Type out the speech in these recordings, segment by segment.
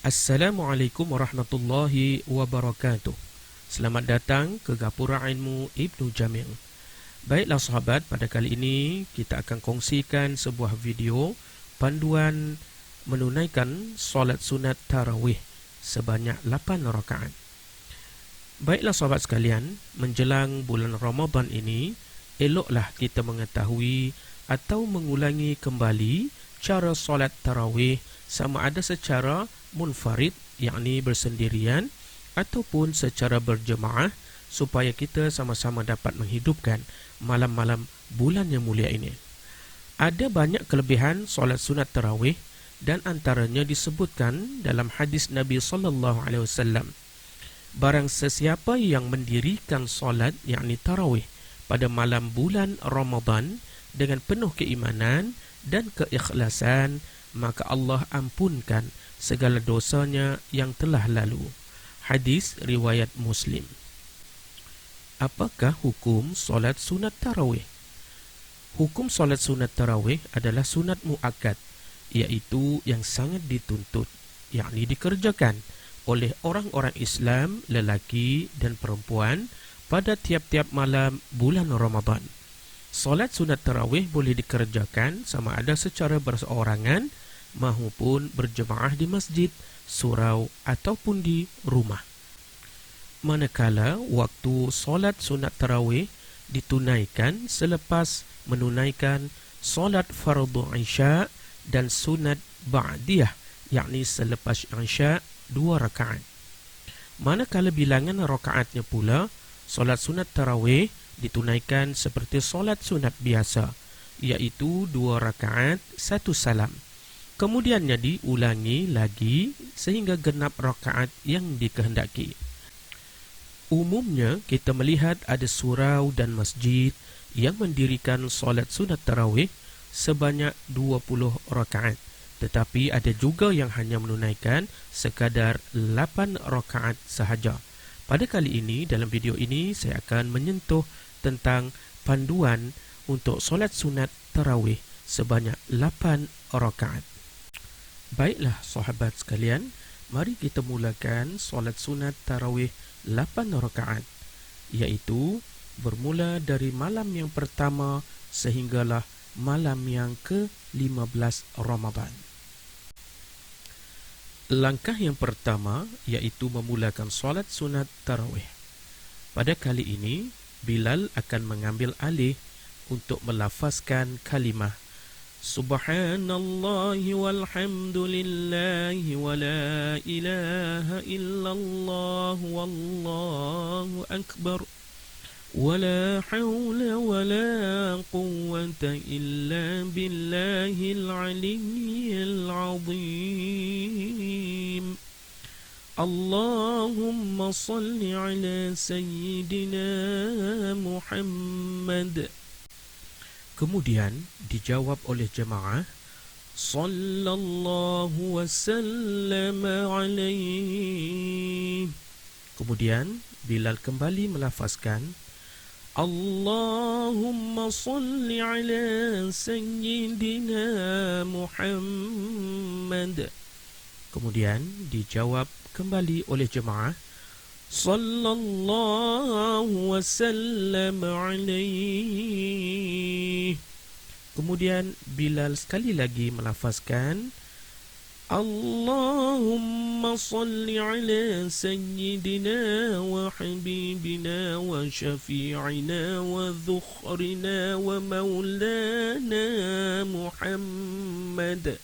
Assalamualaikum warahmatullahi wabarakatuh. Selamat datang ke Gapura Ilmu Ibnu Jamil. Baiklah sahabat, pada kali ini kita akan kongsikan sebuah video panduan menunaikan solat sunat tarawih sebanyak 8 rakaat. Baiklah sahabat sekalian, menjelang bulan Ramadan ini, eloklah kita mengetahui atau mengulangi kembali cara solat tarawih sama ada secara munfarid, yakni bersendirian, ataupun secara berjemaah, supaya kita sama-sama dapat menghidupkan malam-malam bulan yang mulia ini. Ada banyak kelebihan solat sunat tarawih dan antaranya disebutkan dalam hadis Nabi SAW. Barang sesiapa yang mendirikan solat, yakni tarawih, pada malam bulan Ramadan dengan penuh keimanan dan keikhlasan, maka Allah ampunkan segala dosanya yang telah lalu. Hadis riwayat Muslim. Apakah hukum solat sunat tarawih? Hukum solat sunat tarawih adalah sunat muakkad, iaitu yang sangat dituntut, yakni dikerjakan oleh orang-orang Islam, lelaki dan perempuan pada tiap-tiap malam bulan Ramadan. Solat sunat tarawih boleh dikerjakan sama ada secara berseorangan maupun berjemaah di masjid, surau ataupun di rumah. Manakala waktu solat sunat tarawih ditunaikan selepas menunaikan solat fardu isya dan sunat ba'diyah, yakni selepas isya 2 rakaat. Manakala bilangan rakaatnya pula, solat sunat tarawih ditunaikan seperti solat sunat biasa, iaitu 2 rakaat 1 salam. Kemudiannya diulangi lagi sehingga genap rakaat yang dikehendaki. Umumnya kita melihat ada surau dan masjid yang mendirikan solat sunat tarawih sebanyak 20 rakaat. Tetapi ada juga yang hanya menunaikan sekadar 8 rakaat sahaja. Pada kali ini, dalam video ini, saya akan menyentuh tentang panduan untuk solat sunat tarawih sebanyak 8 rakaat. Baiklah sahabat sekalian, mari kita mulakan solat sunat tarawih 8 rakaat, iaitu bermula dari malam yang pertama sehinggalah malam yang ke-15 Ramadan. Langkah yang pertama iaitu memulakan solat sunat tarawih. Pada kali ini, Bilal akan mengambil alih untuk melafazkan kalimah Subhanallah walhamdulillah wa la ilaha illallah wallahu akbar wa la hawla wa la quwwata illa billahil aliyyil azim. Allahumma salli ala sayyidina Muhammad. Kemudian dijawab oleh jemaah, sallallahu wasallam alaihi. Kemudian Bilal kembali melafazkan, Allahumma salli ala sayyidina Muhammad. Kemudian dijawab kembali oleh jemaah, sallallahu wasallam alaihi. Kemudian Bilal sekali lagi melafazkan, Allahumma salli ala sayyidina wa habibina wa syafi'ina wa dhukhrina wa maulana Muhammad.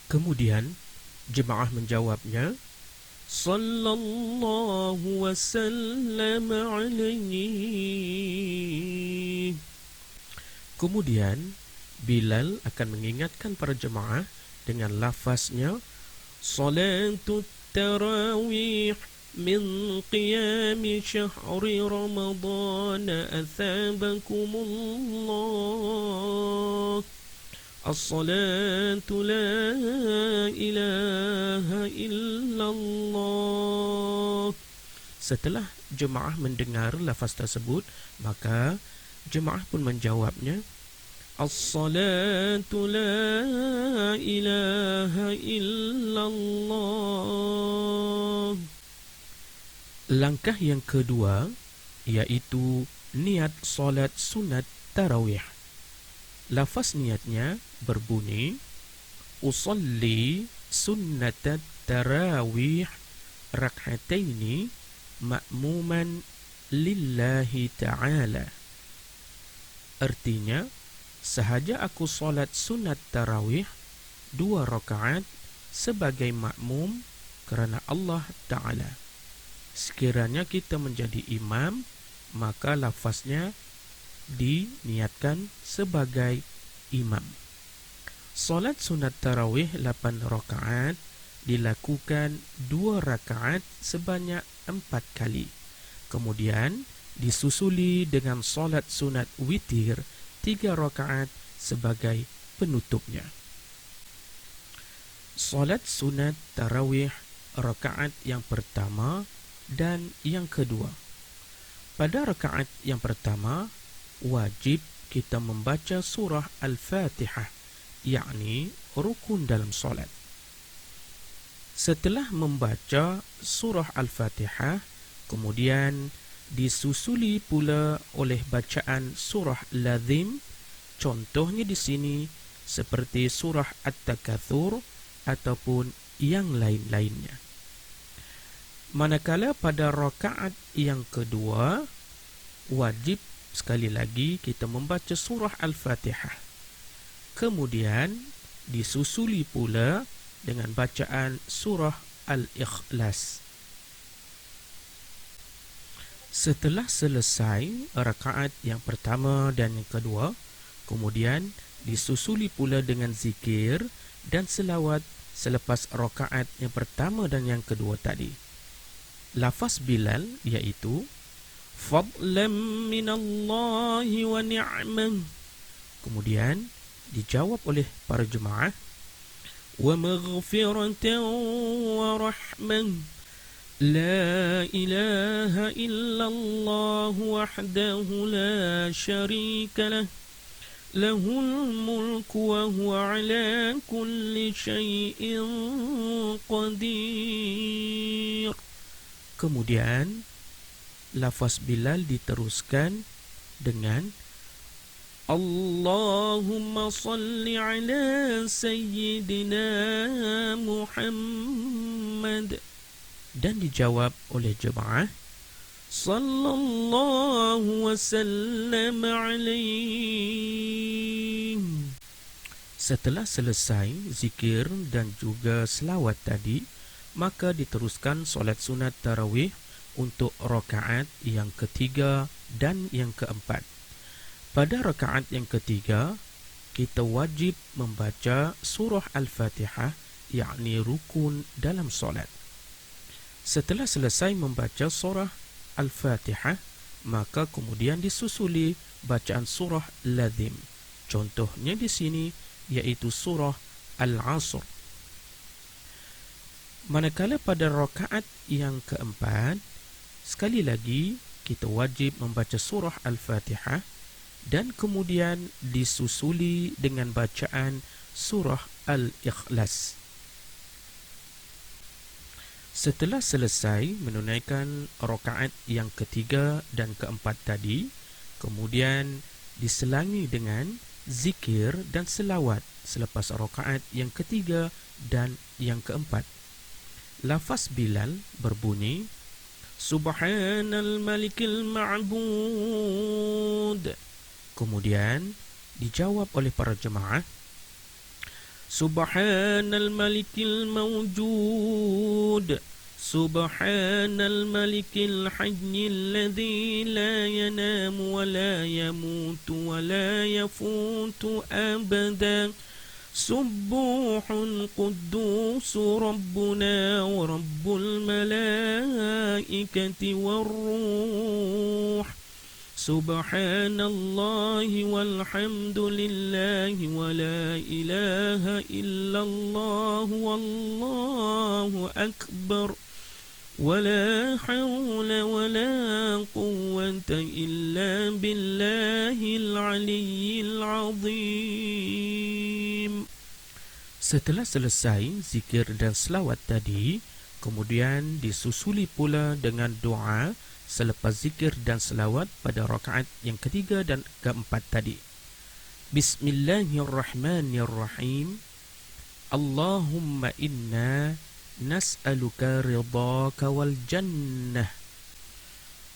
Kemudian jemaah menjawabnya, sallallahu wasallam alaihi. Kemudian Bilal akan mengingatkan para jemaah dengan lafaznya, salatut tarawih min qiyami syahri Ramadan athabakumullah. As-salatu la ilaha illallah. Setelah jemaah mendengar lafaz tersebut, maka jemaah pun menjawabnya, As-salatu la ilaha illallah. Langkah yang kedua iaitu niat solat sunat tarawih. Lafaz niatnya berbunyi usalli sunnatat tarawih rak'ataini ma'muman lillahi ta'ala. Artinya, sahaja aku solat sunat tarawih 2 rakaat sebagai makmum kerana Allah Ta'ala. Sekiranya kita menjadi imam, maka lafaznya diniatkan sebagai imam. Solat sunat tarawih 8 rakaat dilakukan 2 rakaat sebanyak 4 kali. Kemudian disusuli dengan solat sunat witir 3 rakaat sebagai penutupnya. Solat sunat tarawih rakaat yang pertama dan yang kedua. Pada rakaat yang pertama, wajib kita membaca surah Al-Fatihah, yakni rukun dalam solat. Setelah membaca surah Al-Fatihah, kemudian disusuli pula oleh bacaan surah lazim. Contohnya di sini seperti surah At-Takatsur ataupun yang lain-lainnya. Manakala pada rakaat yang kedua, wajib sekali lagi kita membaca surah Al-Fatihah. Kemudian disusuli pula dengan bacaan surah Al-Ikhlas. Setelah selesai rakaat yang pertama dan yang kedua, kemudian disusuli pula dengan zikir dan selawat selepas rakaat yang pertama dan yang kedua tadi. Lafaz Bilal iaitu fadlan minallahi wa ni'mah. Kemudian dijawab oleh para jemaah wa maghfiratan wa rahmah. La ilaha illallah wahdahu la syarika lah. Lahul mulku wa huwa ala kulli syai'in qadir. Kemudian lafaz Bilal diteruskan dengan Allahumma salli ala sayyidina Muhammad, dan dijawab oleh jemaah sallallahu wasallam alaihi. Setelah selesai zikir dan juga selawat tadi, maka diteruskan solat sunat tarawih untuk rakaat yang ketiga dan yang keempat. Pada rakaat yang ketiga, kita wajib membaca surah Al-Fatihah, yakni rukun dalam solat. Setelah selesai membaca surah Al-Fatihah, maka kemudian disusuli bacaan surah lazim. Contohnya di sini iaitu surah Al-Asr. Manakala pada rakaat yang keempat, sekali lagi kita wajib membaca surah Al-Fatihah dan kemudian disusuli dengan bacaan surah Al-Ikhlas. Setelah selesai menunaikan rakaat yang ketiga dan keempat tadi, kemudian diselangi dengan zikir dan selawat selepas rakaat yang ketiga dan yang keempat. Lafaz Bilal berbunyi Subhanal Malikil Ma'bud. Kemudian dijawab oleh para jemaah Subhanal Malikil Mawjud. Subhanal Malikil Hayyil Ladzi la yanamu wa la yamutu wa la yafutu abada. Subbuhun Quddus Rabbuna wa Rabbul Malaikati War-Ruh. Subhanallahi walhamdulillahi wa la ilaha illallah wallahu akbar. ولا حول ولا قوة إلا بالله العلي العظيم. Setelah selesai zikir dan selawat tadi, kemudian disusuli pula dengan doa selepas zikir dan selawat pada rakaat yang ketiga dan keempat tadi. Bismillahirrahmanirrahim. Allahumma inna nas'aluka ridhaka wal jannah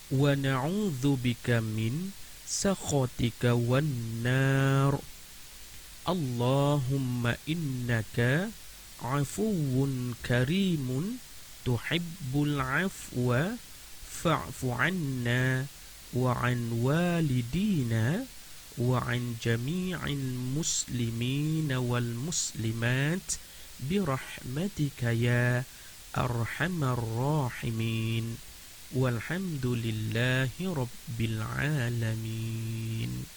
wa na'udzu bika min sakhatika wan nar. Allahumma innaka afuwun karimun tuhibbul afwa fa'fu anna wa an walidina wa an jami'il muslimina wal muslimat birahmatika ya arhamar rahimin walhamdulillahi rabbil alamin.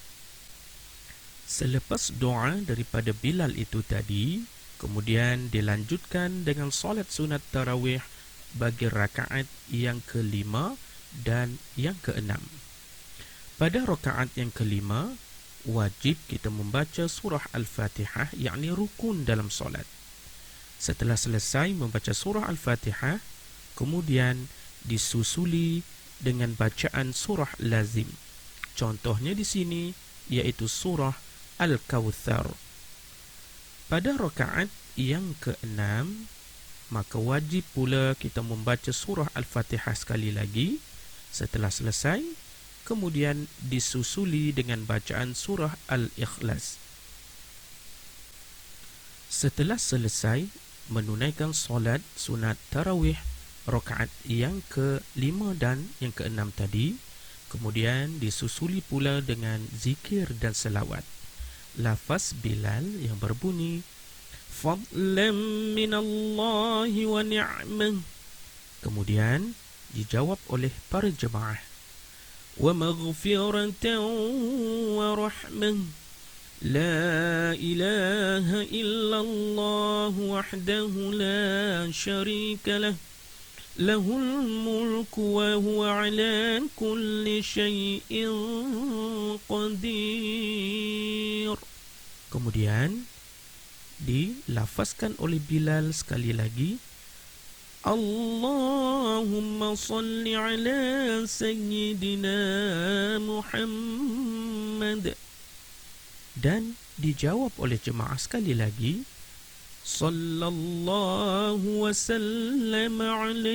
Selepas doa daripada Bilal itu tadi, kemudian dilanjutkan dengan solat sunat tarawih bagi rakaat yang kelima dan yang keenam. Pada rakaat yang kelima, wajib kita membaca surah Al-Fatihah, yakni rukun dalam solat. Setelah selesai membaca surah Al-Fatihah, kemudian disusuli dengan bacaan surah lazim. Contohnya di sini iaitu surah Al-Kawthar. Pada rakaat yang keenam, maka wajib pula kita membaca surah Al-Fatihah sekali lagi. Setelah selesai, kemudian disusuli dengan bacaan surah Al-Ikhlas. Setelah selesai menunaikan solat sunat tarawih rakaat yang ke-5 dan yang ke-6 tadi, kemudian disusuli pula dengan zikir dan selawat. Lafaz Bilal yang berbunyi Fadlan minallahi wa ni'mah. Kemudian dijawab oleh para jemaah Wa maghfiratan wa rahmah. La ilaha illallah wahdahu la syarika lah. Lahul mulku wa huwa ala kulli syai'in qadir. Kemudian dilafazkan oleh Bilal sekali lagi, Allahumma salli ala sayyidina Muhammad. Dan dijawab oleh jemaah sekali lagi, sallallahu wasallam alaihi.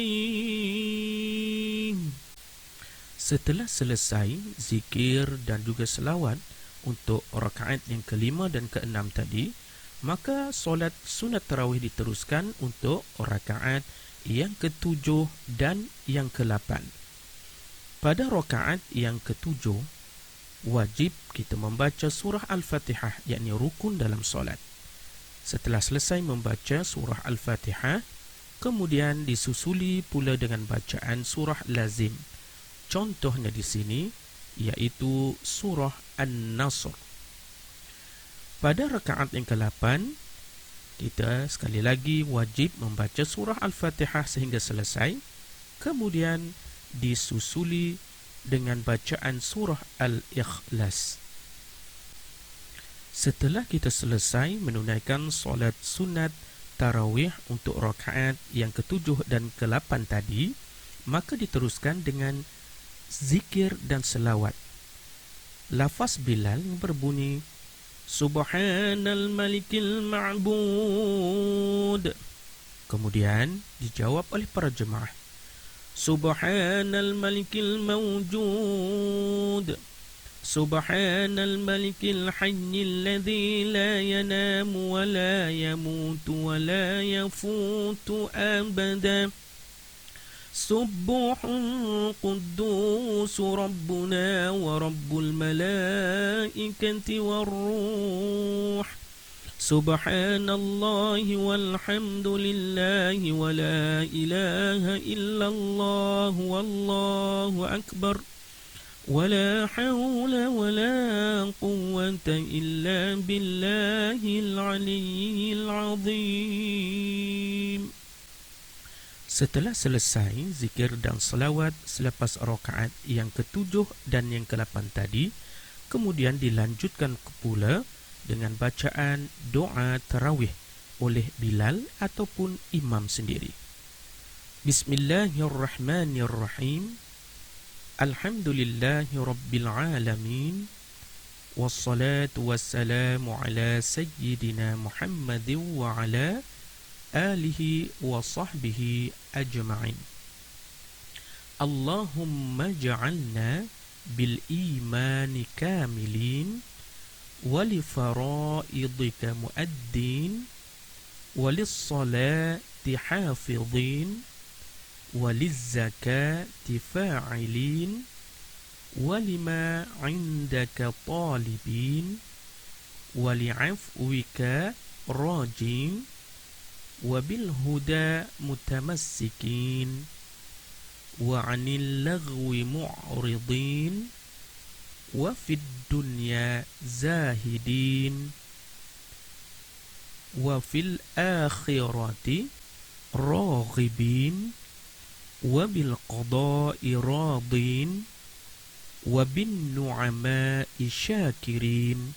Setelah selesai zikir dan juga selawat untuk rakaat yang kelima dan keenam tadi, maka solat sunat tarawih diteruskan untuk rakaat yang ketujuh dan yang ke-8. Pada rakaat yang ketujuh, wajib kita membaca surah Al-Fatihah, yakni rukun dalam solat. Setelah selesai membaca surah Al-Fatihah, kemudian disusuli pula dengan bacaan surah lazim. Contohnya di sini iaitu surah An-Nasr. Pada rakaat yang ke-8, kita sekali lagi wajib membaca surah Al-Fatihah sehingga selesai, kemudian disusuli dengan bacaan surah Al-Ikhlas. Setelah kita selesai menunaikan solat sunat tarawih untuk rakaat yang ke-7 dan ke-8 tadi, maka diteruskan dengan zikir dan selawat. Lafaz Bilal yang berbunyi Subhanal Malikil Ma'bud. Kemudian dijawab oleh para jemaah Subhanal Malikil Mawjud. Subhanal Malikil Hayyil Ladzi la yanamu wa la yamutu wa la yafutu abada. Subbuhun Quddus Rabbuna wa Rabbul Malaikati war Ruh. Subhanallahi walhamdulillahi wa la ilaha illallah wallahu akbar. ولا حول ولا قوة إلا بالله العلي العظيم. Setelah selesai zikir dan selawat selepas rakaat yang ke-7 dan yang ke-8 tadi, kemudian dilanjutkan pula dengan bacaan doa tarawih oleh Bilal ataupun imam sendiri. Bismillahirrahmanirrahim. Alhamdulillahi rabbil alamin. Wassalatu wassalamu ala sayyidina Muhammadin wa ala alihi wa sahbihi ajma'in. Allahumma ja'alna bil imani kamilin wa li faraidika muaddin wa lis salati hafidhin wa liz zakati fa'ilin wa lima 'indaka talibin wa li'afwika rajin وبالهدى متمسكين وعن اللغو معرضين وفي الدنيا زاهدين وفي الآخرة راغبين وبالقضاء راضين وبالنعماء شاكرين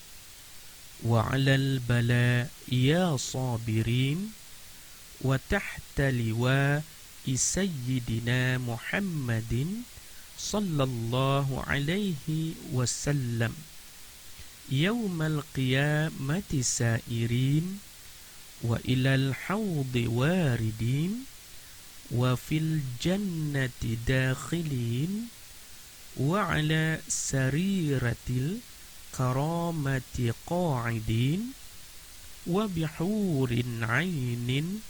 وعلى البلاء صابرين وتحت لواء سيدنا محمد صلى الله عليه وسلم يوم القيامة سائرين وإلى الحوض واردين وفي الجنة داخلين وعلى سريرة الكرامة قاعدين وبحور عين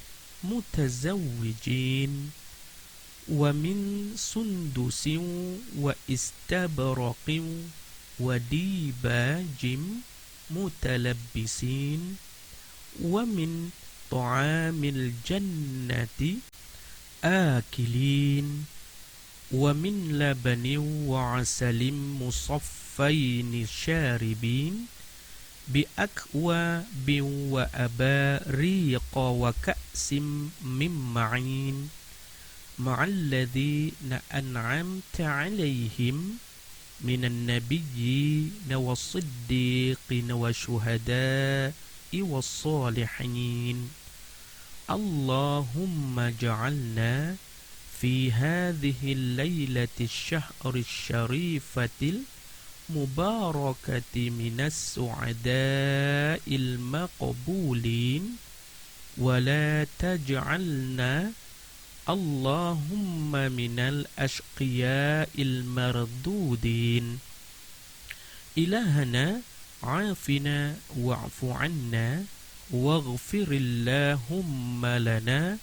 متزوجين ومن سندس واستبرق وديباج متلبسين ومن طعام الجنة آكلين ومن لبن وعسل مصفين شاربين بأكواب وأباريق وكأس من معين مع الذين أنعمت عليهم من النبيين والصديقين والشهداء والصالحين اللهم اجعلنا في هذه الليلة الشهر الشريفة المباركة من السعداء المقبولين ولا تجعلنا اللهم من الأشقياء المردودين إلهنا عافنا واعف عنا واغفر اللهم لنا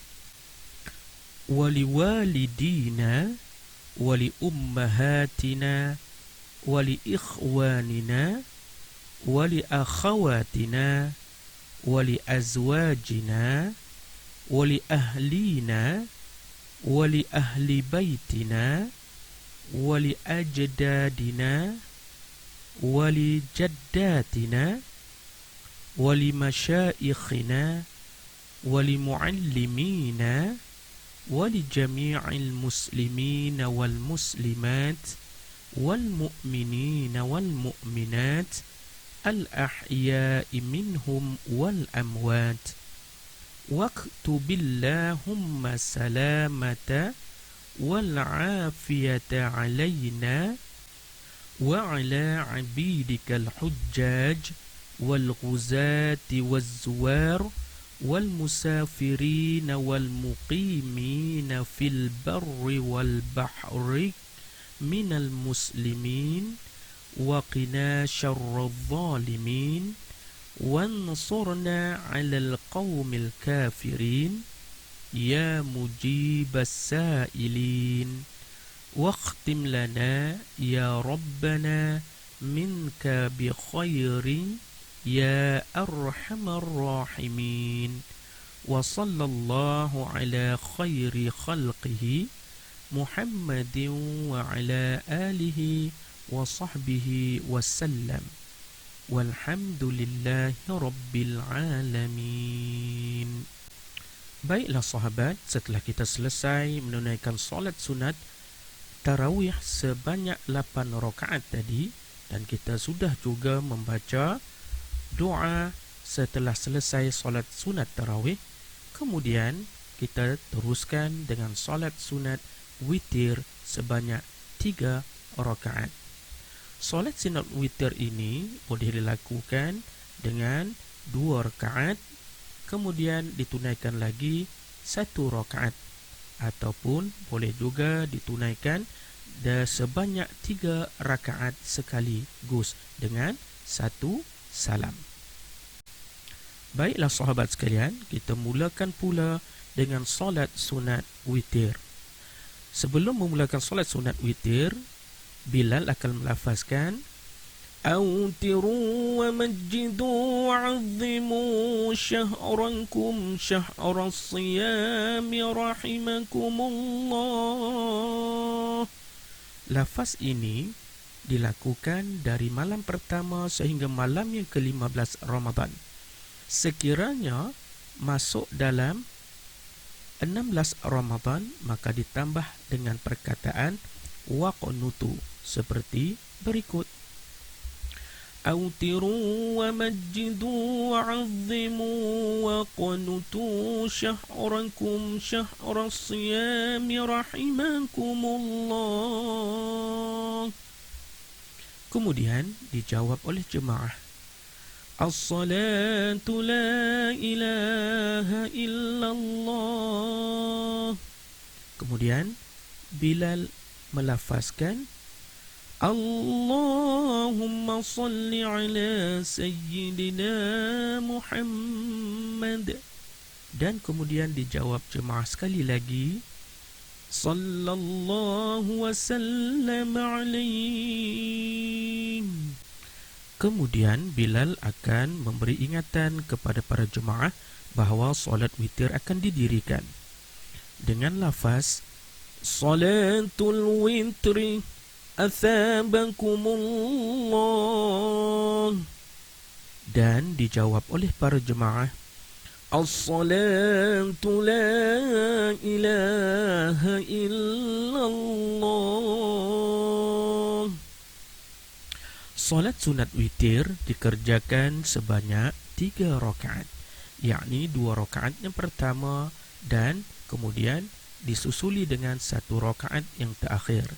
ولوالدينا ولأمهاتنا ولإخواننا ولأخواتنا ولأزواجنا ولأهلينا ولأهل بيتنا ولأجدادنا ولجداتنا ولمشائخنا ولمعلمينا ولجميع المسلمين والمسلمات والمؤمنين والمؤمنات الأحياء منهم والأموات واكتب اللهم سلامة والعافية علينا وعلى عبيدك الحجاج والغزاة والزوار والمسافرين والمقيمين في البر والبحر من المسلمين وقنا شر الظالمين وانصرنا على القوم الكافرين يا مجيب السائلين واختم لنا يا ربنا منك بخير يا أرحم الراحمين وصلى الله على خير خلقه محمد وعلى آله وصحبه وسلم والحمد لله رب العالمين. Baiklah sahabat, setelah kita selesai menunaikan solat sunat tarawih sebanyak 8 rakaat tadi, dan kita sudah juga membaca doa setelah selesai solat sunat tarawih, kemudian kita teruskan dengan solat sunat witir sebanyak 3 rakaat. Solat sunat witir ini boleh dilakukan dengan 2 rakaat, kemudian ditunaikan lagi 1 rakaat, ataupun boleh juga ditunaikan sebanyak 3 rakaat sekaligus dengan 1 salam. Baiklah sahabat sekalian, kita mulakan pula dengan solat sunat witir. Sebelum memulakan solat sunat witir, Bilal akan melafazkan أوتروا ومجدوا وعظموا شهركم شهر الصيام رحمكم الله. Lafaz ini dilakukan dari malam pertama sehingga malam yang ke-15 Ramadan. Sekiranya masuk dalam 16 Ramadan, maka ditambah dengan perkataan waqnutu seperti berikut: أوتروا ومجدوا وعظموا وقنتوا شهركم شهر الصيام رحمكم الله. Kemudian dijawab oleh jemaah, As-salatu la ilaha illallah. Kemudian Bilal melafazkan Allahumma salli ala Sayyidina Muhammad. Dan kemudian dijawab jemaah sekali lagi, Sallallahu wasallam alaihi. Kemudian Bilal akan memberi ingatan kepada para jemaah bahawa solat witir akan didirikan dengan lafaz Salatul witri Athabakumullah. Dan dijawab oleh para jemaah, As-salatu la ilaha illallah. Solat sunat witir dikerjakan sebanyak 3 rakaat, yakni 2 rakaat yang pertama dan kemudian disusuli dengan 1 rakaat yang terakhir.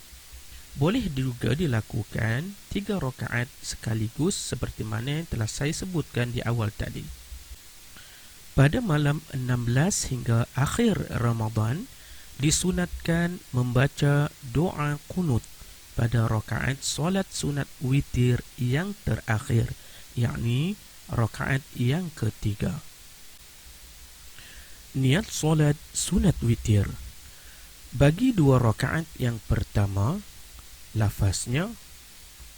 Boleh juga dilakukan 3 rakaat sekaligus seperti mana yang telah saya sebutkan di awal tadi. Pada malam 16 hingga akhir Ramadan, disunatkan membaca doa qunut pada rakaat solat sunat witir yang terakhir, yakni rakaat yang ketiga. Niat solat sunat witir. Bagi 2 rakaat yang pertama, lafaznya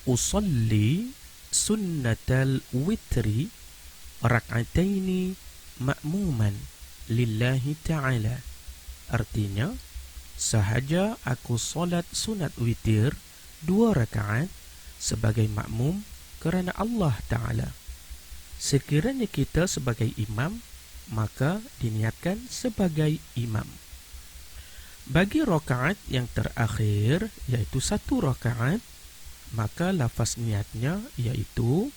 usalli sunnatal witri rak'ataini ma'muman lillahi ta'ala. Artinya, sahaja aku solat sunat witir 2 rakaat sebagai makmum kerana Allah Ta'ala. Sekiranya kita sebagai imam, maka diniatkan sebagai imam. Bagi rakaat yang terakhir, iaitu 1 rakaat, maka lafaz niatnya iaitu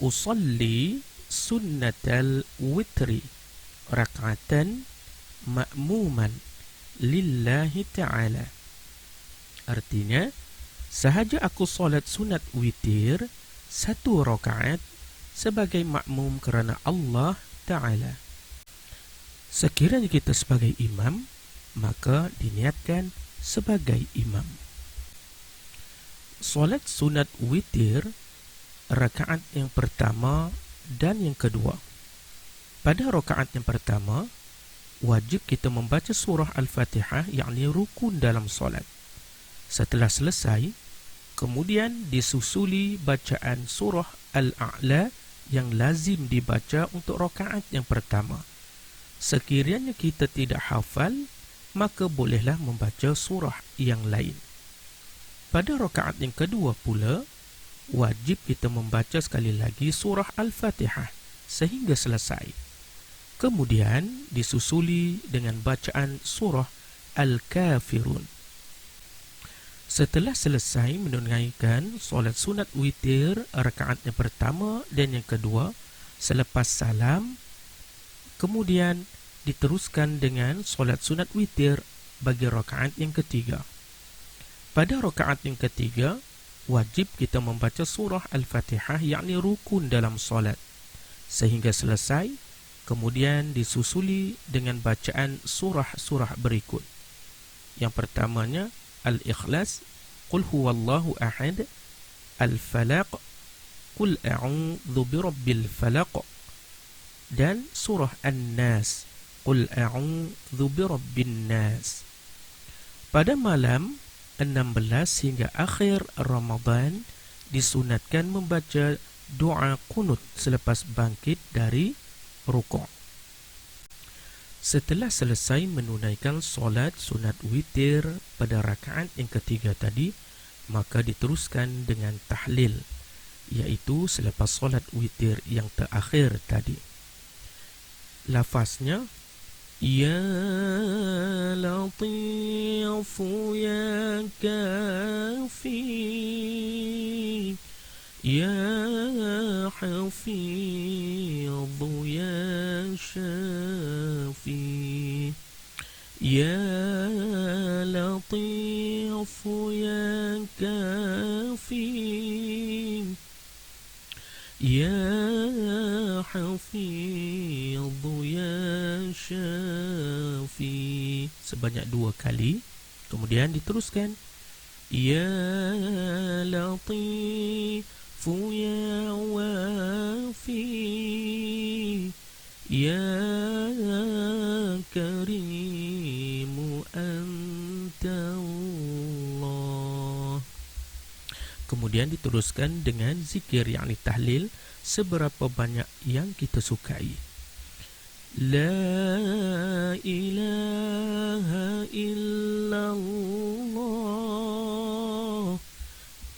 usalli sunnatal witri rak'atan ma'muman lillahi ta'ala. Artinya, sahaja aku solat sunat witir 1 rakaat sebagai makmum kerana Allah Ta'ala. Sekiranya kita sebagai imam, maka diniatkan sebagai imam. Solat sunat witir rakaat yang pertama dan yang kedua. Pada rakaat yang pertama, wajib kita membaca surah Al-Fatihah, yakni rukun dalam solat. Setelah selesai, kemudian disusuli bacaan surah Al-A'la yang lazim dibaca untuk rakaat yang pertama. Sekiranya kita tidak hafal, maka bolehlah membaca surah yang lain. Pada rakaat yang kedua pula, wajib kita membaca sekali lagi surah Al-Fatihah sehingga selesai. Kemudian disusuli dengan bacaan surah Al-Kafirun. Setelah selesai menunaikan solat sunat witir rakaat yang pertama dan yang kedua, selepas salam, kemudian diteruskan dengan solat sunat witir bagi rakaat yang ketiga. Pada rakaat yang ketiga, wajib kita membaca surah Al-Fatihah, yakni rukun dalam solat, sehingga selesai. Kemudian disusuli dengan bacaan surah-surah berikut. Yang pertamanya Al-Ikhlas, Qul huwallahu ahad, Al-Falaq, Qul a'udzu birabbil falaq, dan surah An-Nas, Qul a'udzu birabbin nas. Pada malam 16 hingga akhir Ramadan disunatkan membaca doa qunut selepas bangkit dari rukuk. Setelah selesai menunaikan solat sunat witir pada rakaat yang ketiga tadi, maka diteruskan dengan tahlil, iaitu selepas solat witir yang terakhir tadi. Lafaznya, Ya Latifu Ya Kafi, Ya Hafidhu Ya Shafi, Ya Latifu Ya Kafi, Ya Hafidhu Ya Shafi, sebanyak 2 kali. Kemudian diteruskan, Ya Latifu Ya Wafi, Ya Karimu Anta Allah. Kemudian diteruskan dengan zikir, yakni tahlil, seberapa banyak yang kita sukai. La ilaha illallah.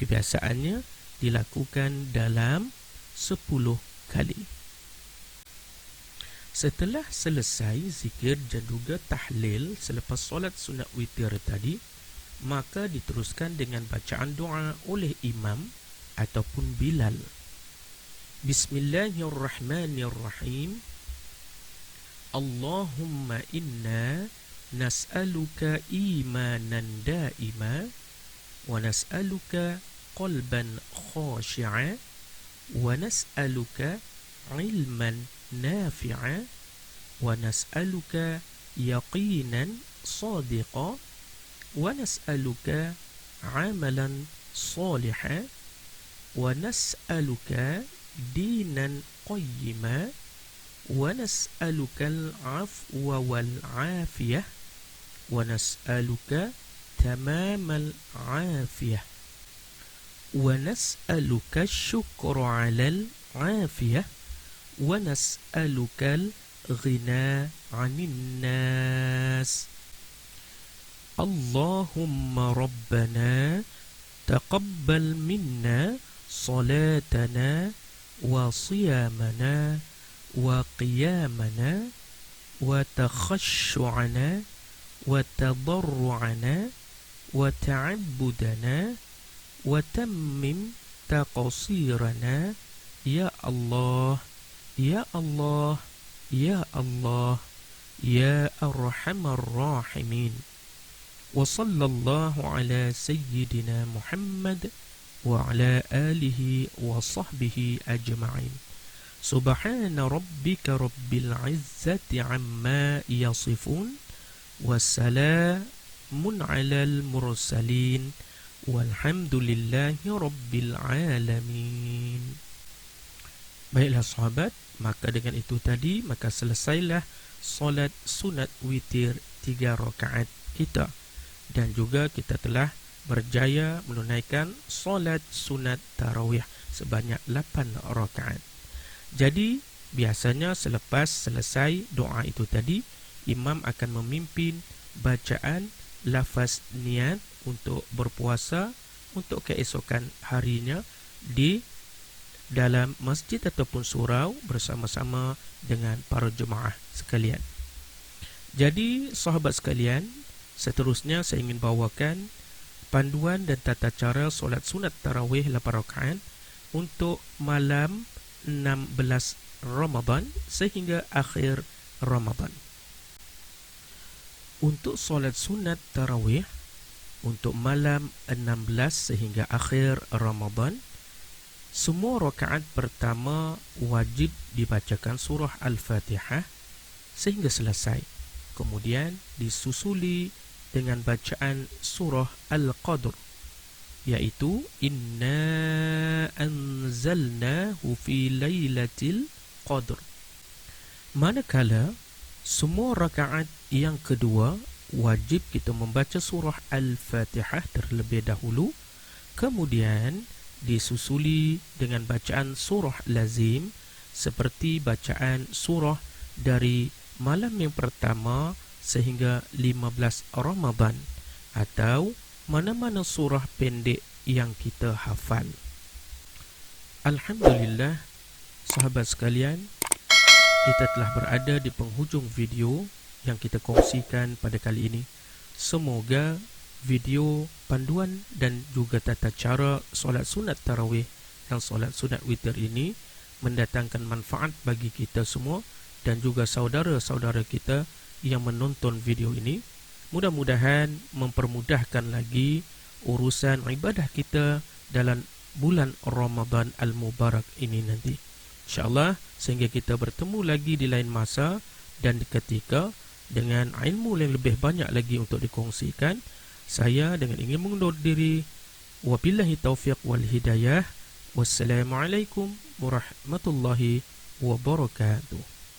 Kebiasaannya dilakukan dalam 10 kali. Setelah selesai zikir dan juga tahlil selepas solat sunat witir tadi, maka diteruskan dengan bacaan doa oleh imam ataupun Bilal. Bismillahirrahmanirrahim. Allahumma inna nas'aluka imanan daima wa nas'aluka qalban khashi'a wa nas'aluka ilman nafi'a wa nas'aluka yaqinan sadiqa wa nas'aluka amalan salihan wa nas'aluka dinan qayyima wa nas'aluka al-'afwa wal-'afiyah wa nas'aluka tamamal 'afiyah wa nas'aluka asy-syukra 'alal 'afiyah wa nas'aluka al-ghina 'anil nas. Allahumma rabbana taqabbal minna salatana wa siyamana wa qiyamana wa takhashshu'ana wa tadarru'ana wa ta'abbudana wa tammim taqsirana ya Allah, ya Allah, ya Allah, ya arhamar rahimin. Wa sallallahu ala sayyidina Muhammad wa ala alihi wa sahbihi ajma'in. Subhana rabbika rabbil izzati amma yasifun wa salamun alal mursalin walhamdulillahi rabbil alamin. Baiklah sahabat, maka dengan itu tadi maka selesailah solat sunat witir 3 rakaat kita, dan juga kita telah berjaya menunaikan solat sunat tarawih sebanyak 8 rakaat. Jadi biasanya selepas selesai doa itu tadi, imam akan memimpin bacaan lafaz niat untuk berpuasa untuk keesokan harinya di dalam masjid ataupun surau bersama-sama dengan para jemaah sekalian. Jadi sahabat sekalian, seterusnya saya ingin bawakan panduan dan tata cara solat sunat tarawih 8 rakaat untuk malam 16 Ramadan sehingga akhir Ramadan. Untuk solat sunat tarawih untuk malam 16 sehingga akhir Ramadan, semua rakaat pertama wajib dibacakan surah Al-Fatihah sehingga selesai. Kemudian disusuli dengan bacaan surah Al-Qadr, yaitu Inna anzalnahu fi lailatul qadr. Manakala semua rakaat yang kedua wajib kita membaca surah Al-Fatihah terlebih dahulu, kemudian disusuli dengan bacaan surah lazim seperti bacaan surah dari malam yang pertama sehingga 15 Ramadan atau mana-mana surah pendek yang kita hafal. Alhamdulillah, sahabat sekalian, kita telah berada di penghujung video yang kita kongsikan pada kali ini. Semoga video panduan dan juga tata cara solat sunat tarawih dan solat sunat witir ini mendatangkan manfaat bagi kita semua dan juga saudara-saudara kita yang menonton video ini. Mudah-mudahan mempermudahkan lagi urusan ibadah kita dalam bulan Ramadan Al-Mubarak ini nanti, InsyaAllah, sehingga kita bertemu lagi di lain masa dan ketika dengan ilmu yang lebih banyak lagi untuk dikongsikan. Saya dengan ingin mengundur diri. Wabillahi taufiq wal hidayah. Wassalamualaikum warahmatullahi wabarakatuh.